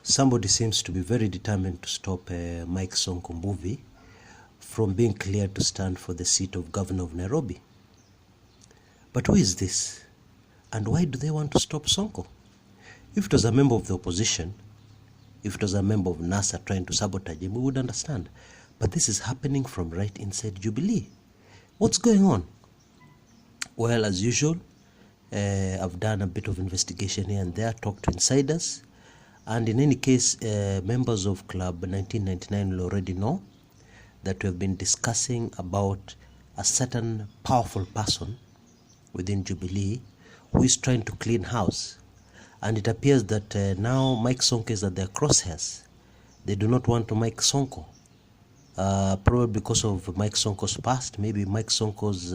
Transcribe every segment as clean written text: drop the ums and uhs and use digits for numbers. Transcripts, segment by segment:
Somebody seems to be very determined to stop Mike Sonko Mbuvi from being cleared to stand for the seat of governor of Nairobi. But who is this? And why do they want to stop Sonko? If it was a member of the opposition, if it was a member of NASA trying to sabotage him, we would understand. But this is happening from right inside Jubilee. What's going on? Well, as usual, I've done a bit of investigation here and there, talked to insiders. And in any case, members of Club 1999 will already know that we have been discussing about a certain powerful person within Jubilee who is trying to clean house. And it appears that now Mike Sonko is at their crosshairs. They do not want to Mike Sonko. Probably because of Mike Sonko's past, maybe Mike Sonko's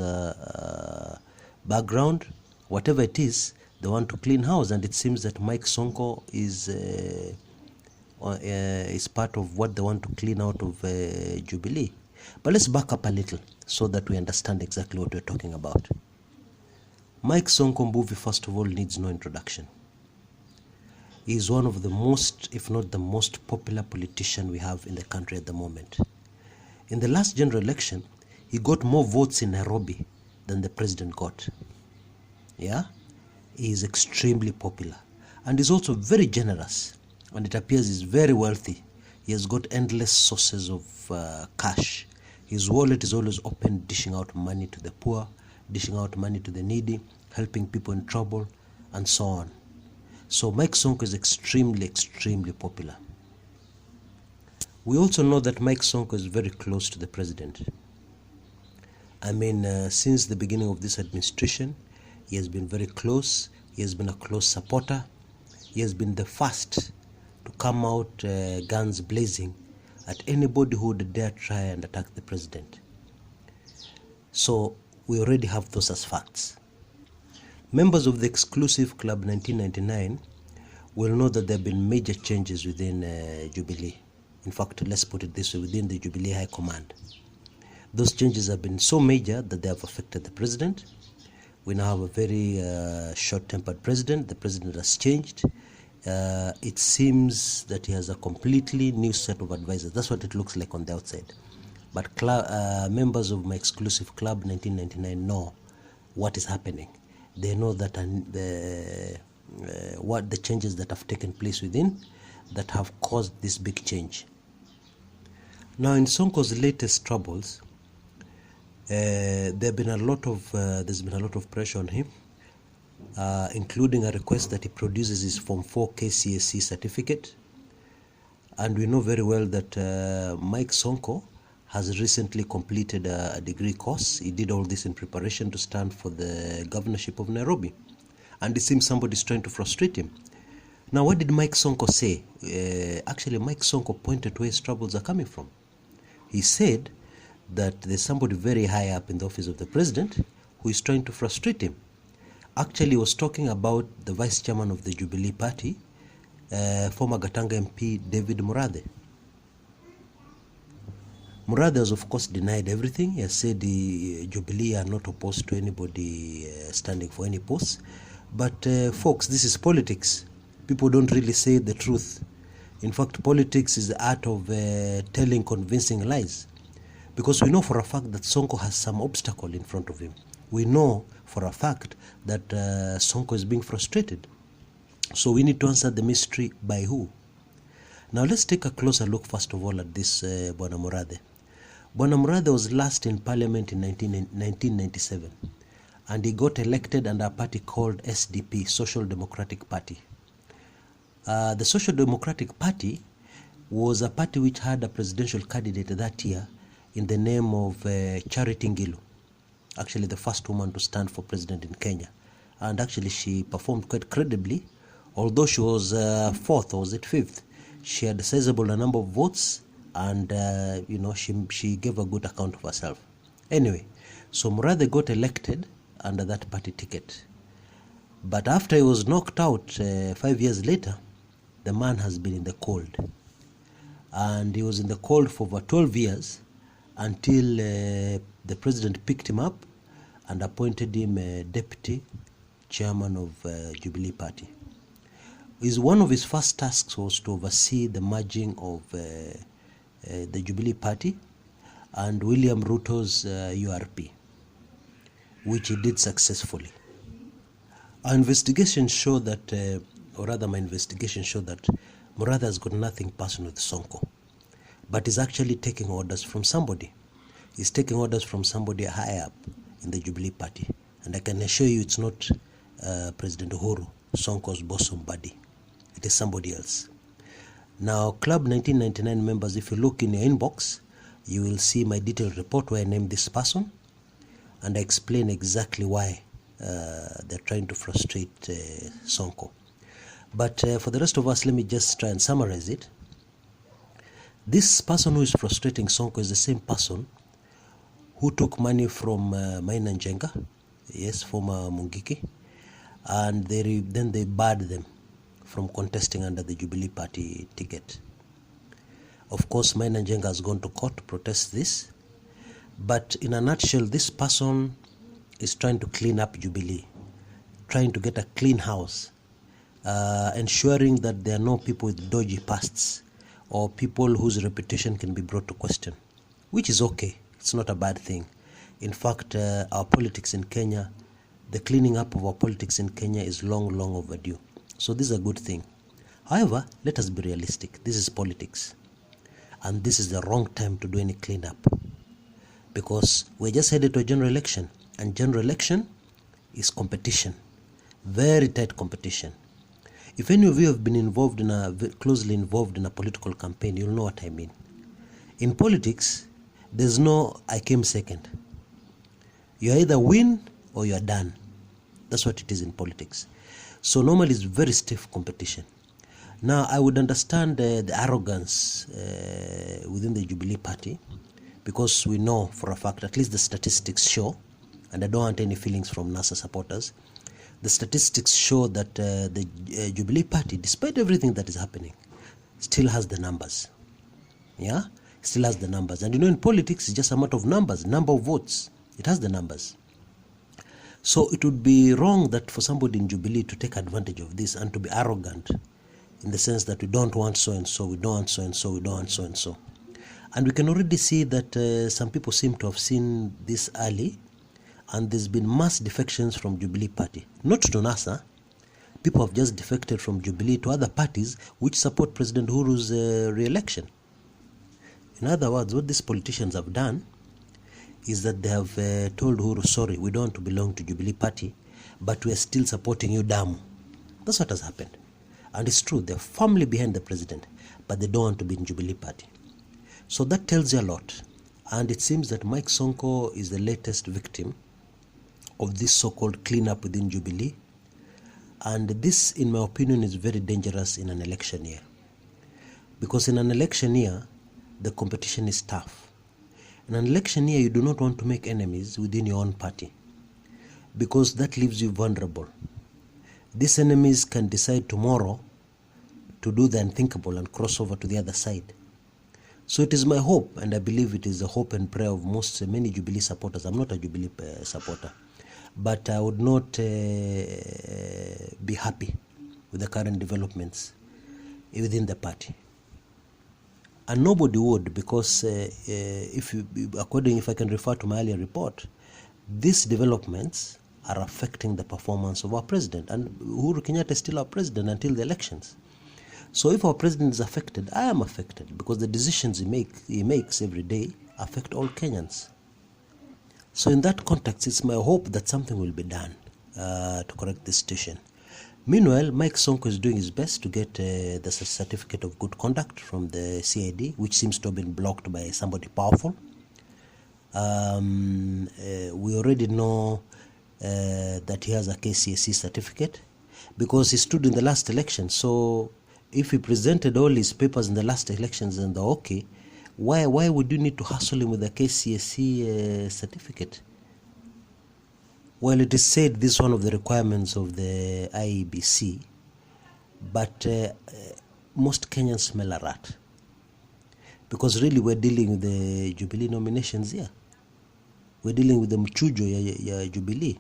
background, whatever it is, they want to clean house, and it seems that Mike Sonko is part of what they want to clean out of Jubilee. But let's back up a little so that we understand exactly what we're talking about. Mike Sonko Mbuvi, first of all, needs no introduction. He is one of the most, if not the most popular politician we have in the country at the moment. In the last general election, he got more votes in Nairobi than the president got. Yeah? He is extremely popular. And he's also very generous. And it appears he's very wealthy. He has got endless sources of cash. His wallet is always open, dishing out money to the poor, dishing out money to the needy, helping people in trouble, and so on. So Mike Sonko is extremely, extremely popular. We also know that Mike Sonko is very close to the president. I mean, since the beginning of this administration, he has been very close. He has been a close supporter. He has been the first to come out guns blazing at anybody who would dare try and attack the president. So we already have those as facts. Members of the exclusive Club 1999 will know that there have been major changes within Jubilee. In fact, let's put it this way, within the Jubilee High Command. Those changes have been so major that they have affected the president. We now have a very short-tempered president. The president has changed. It seems that he has a completely new set of advisors. That's what it looks like on the outside. But members of my exclusive Club 1999 know what is happening. They know that what the changes that have taken place within that have caused this big change. Now, in Sonko's latest troubles, there's been a lot of pressure on him, including a request that he produces his Form 4 KCSE certificate. And we know very well that Mike Sonko has recently completed a degree course. He did all this in preparation to stand for the governorship of Nairobi. And it seems somebody's trying to frustrate him. Now, what did Mike Sonko say? Actually, Mike Sonko pointed to where his troubles are coming from. He said that there's somebody very high up in the office of the president who is trying to frustrate him. Actually, he was talking about the vice chairman of the Jubilee party, former Gatanga MP David Murathe. Murathe has, of course, denied everything. He has said the Jubilee are not opposed to anybody standing for any post. But, folks, this is politics. People don't really say the truth. In fact, politics is the art of telling convincing lies. Because we know for a fact that Sonko has some obstacle in front of him. We know for a fact that Sonko is being frustrated. So we need to answer the mystery by who. Now let's take a closer look first of all at this Bwana Murathe. Bwana Murathe was last in parliament in 1997. And he got elected under a party called SDP, Social Democratic Party. The Social Democratic Party was a party which had a presidential candidate that year in the name of Charity Ngilu, actually the first woman to stand for president in Kenya. And actually she performed quite credibly, although she was fourth, or was it fifth? She had a sizable number of votes, and she gave a good account of herself. Anyway, so Murathe got elected under that party ticket. But after he was knocked out 5 years later, the man has been in the cold. And he was in the cold for over 12 years until the president picked him up and appointed him deputy chairman of Jubilee Party. one of his first tasks was to oversee the merging of the Jubilee Party and William Ruto's URP, which he did successfully. Our investigation showed that, or rather my investigation showed that Murathe has got nothing personal with Sonko, but is actually taking orders from somebody. He's taking orders from somebody high up in the Jubilee Party. And I can assure you it's not President Uhuru, Sonko's bosom buddy. It is somebody else. Now, Club 1999 members, if you look in your inbox, you will see my detailed report where I name this person and I explain exactly why they're trying to frustrate Sonko. But for the rest of us, let me just try and summarize it. This person who is frustrating Sonko is the same person who took money from Maina Njenga, yes, former Mungiki, and then they barred them from contesting under the Jubilee Party ticket. Of course, Maina Njenga has gone to court to protest this, but in a nutshell, this person is trying to clean up Jubilee, trying to get a clean house, ensuring that there are no people with dodgy pasts or people whose reputation can be brought to question, which is okay. It's not a bad thing. In fact, our politics in Kenya, the cleaning up of our politics in Kenya is long, long overdue. So this is a good thing. However, let us be realistic. This is politics. And this is the wrong time to do any cleanup. Because we're just headed to a general election. And general election is competition. Very tight competition. If any of you have been closely involved in a political campaign, you'll know what I mean. In politics, there's no I came second. You either win or you're done. That's what it is in politics. So normally it's very stiff competition. Now I would understand the arrogance within the Jubilee Party, because we know for a fact, at least the statistics show, and I don't want any feelings from NASA supporters, the statistics show that the Jubilee Party, despite everything that is happening, still has the numbers. Yeah? Still has the numbers. And you know, in politics, it's just a matter of numbers, number of votes. It has the numbers. So it would be wrong that for somebody in Jubilee to take advantage of this and to be arrogant in the sense that we don't want so-and-so, we don't want so-and-so, we don't want so-and-so. And we can already see that some people seem to have seen this early, and there's been mass defections from Jubilee Party. Not to NASA. People have just defected from Jubilee to other parties which support President Uhuru's re-election. In other words, what these politicians have done is that they have told Uhuru, sorry, we don't want to belong to Jubilee Party, but we are still supporting you, damn. That's what has happened. And it's true, they're firmly behind the president, but they don't want to be in Jubilee Party. So that tells you a lot. And it seems that Mike Sonko is the latest victim of this so-called cleanup within Jubilee. And this, in my opinion, is very dangerous in an election year. Because in an election year, the competition is tough. In an election year, you do not want to make enemies within your own party, because that leaves you vulnerable. These enemies can decide tomorrow to do the unthinkable and cross over to the other side. So it is my hope, and I believe it is the hope and prayer of many Jubilee supporters. I'm not a Jubilee supporter, but I would not be happy with the current developments within the party. And nobody would, because if I can refer to my earlier report, these developments are affecting the performance of our president. And Uhuru Kenyatta is still our president until the elections. So if our president is affected, I am affected, because the decisions he makes every day affect all Kenyans. So in that context, it's my hope that something will be done to correct this situation. Meanwhile, Mike Sonko is doing his best to get the certificate of good conduct from the CID, which seems to have been blocked by somebody powerful. We already know that he has a KCSE certificate because he stood in the last election. So if he presented all his papers in the last elections and they're okay, why would you need to hassle him with a KCSE certificate? Well, it is said this is one of the requirements of the IEBC, but most Kenyans smell a rat. Because really we're dealing with the Jubilee nominations here. We're dealing with the mchujo Jubilee.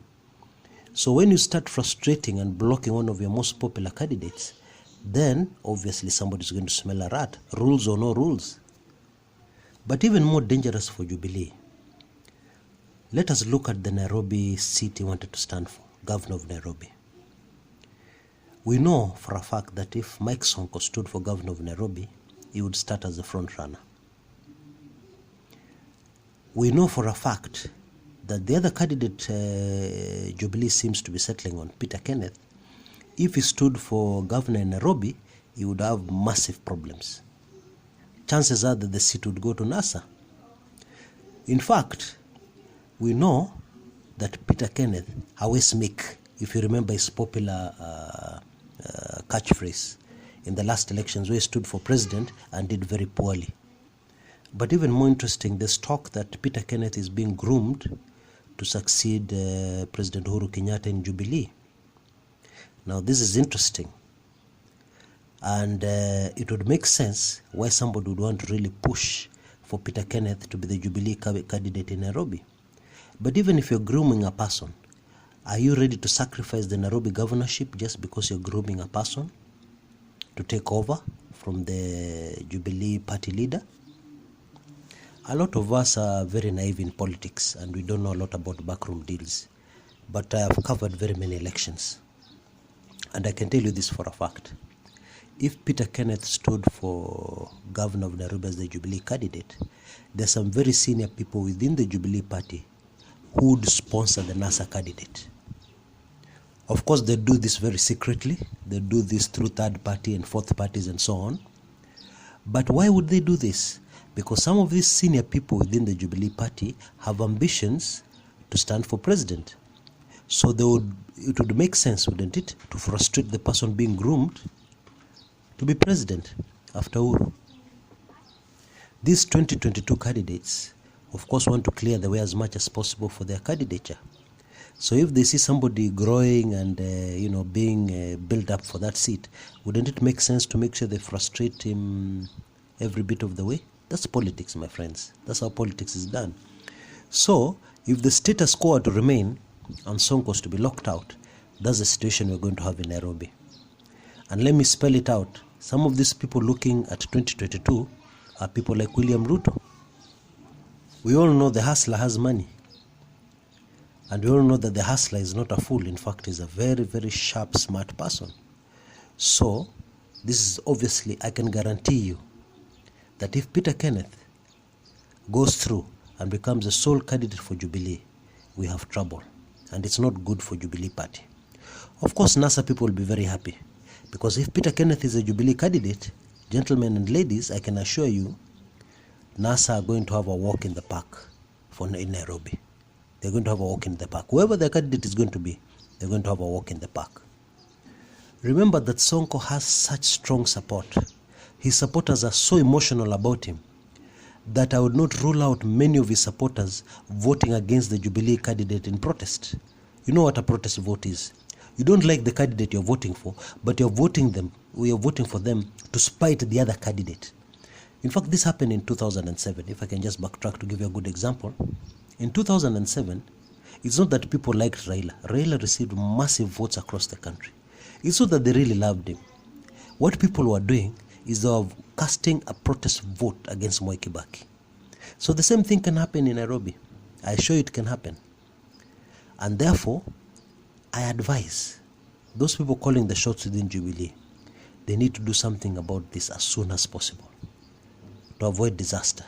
So when you start frustrating and blocking one of your most popular candidates, then obviously somebody's going to smell a rat, rules or no rules. But even more dangerous for Jubilee, let us look at the Nairobi seat he wanted to stand for, governor of Nairobi. We know for a fact that if Mike Sonko stood for governor of Nairobi, he would start as the front runner. We know for a fact that the other candidate Jubilee seems to be settling on, Peter Kenneth, if he stood for governor in Nairobi, he would have massive problems. Chances are that the seat would go to NASA. In fact, we know that Peter Kenneth, always make, if you remember his popular catchphrase in the last elections where he stood for president and did very poorly. But even more interesting, there's talk that Peter Kenneth is being groomed to succeed President Uhuru Kenyatta in Jubilee. Now this is interesting, and it would make sense why somebody would want to really push for Peter Kenneth to be the Jubilee candidate in Nairobi. But even if you're grooming a person, are you ready to sacrifice the Nairobi governorship just because you're grooming a person to take over from the Jubilee party leader? A lot of us are very naive in politics and we don't know a lot about backroom deals. But I have covered very many elections. And I can tell you this for a fact. If Peter Kenneth stood for governor of Nairobi as the Jubilee candidate, there's some very senior people within the Jubilee party who would sponsor the NASA candidate. Of course, they do this very secretly. They do this through third party and fourth parties and so on. But why would they do this? Because some of these senior people within the Jubilee party have ambitions to stand for president. So it would make sense, wouldn't it, to frustrate the person being groomed to be president after Uhuru. These 2022 candidates, of course, want to clear the way as much as possible for their candidature. So if they see somebody growing and being built up for that seat, wouldn't it make sense to make sure they frustrate him every bit of the way? That's politics, my friends. That's how politics is done. So if the status quo are to remain and Sonko is to be locked out, that's the situation we're going to have in Nairobi. And let me spell it out. Some of these people looking at 2022 are people like William Ruto. We all know the hustler has money. And we all know that the hustler is not a fool. In fact, he's a very, very sharp, smart person. So, this is obviously, I can guarantee you, that if Peter Kenneth goes through and becomes the sole candidate for Jubilee, we have trouble. And it's not good for Jubilee party. Of course, NASA people will be very happy. Because if Peter Kenneth is a Jubilee candidate, gentlemen and ladies, I can assure you, NASA are going to have a walk in the park in Nairobi. They're going to have a walk in the park. Whoever the candidate is going to be, they're going to have a walk in the park. Remember that Sonko has such strong support. His supporters are so emotional about him that I would not rule out many of his supporters voting against the Jubilee candidate in protest. You know what a protest vote is. You don't like the candidate you're voting for, but you're voting for them to spite the other candidate. In fact, this happened in 2007. If I can just backtrack to give you a good example. In 2007, it's not that people liked Raila. Raila received massive votes across the country. It's not that they really loved him. What people were doing is they were casting a protest vote against Mwai Kibaki. So the same thing can happen in Nairobi. I assure you it can happen. And therefore, I advise those people calling the shots within Jubilee, they need to do something about this as soon as possible to avoid disaster.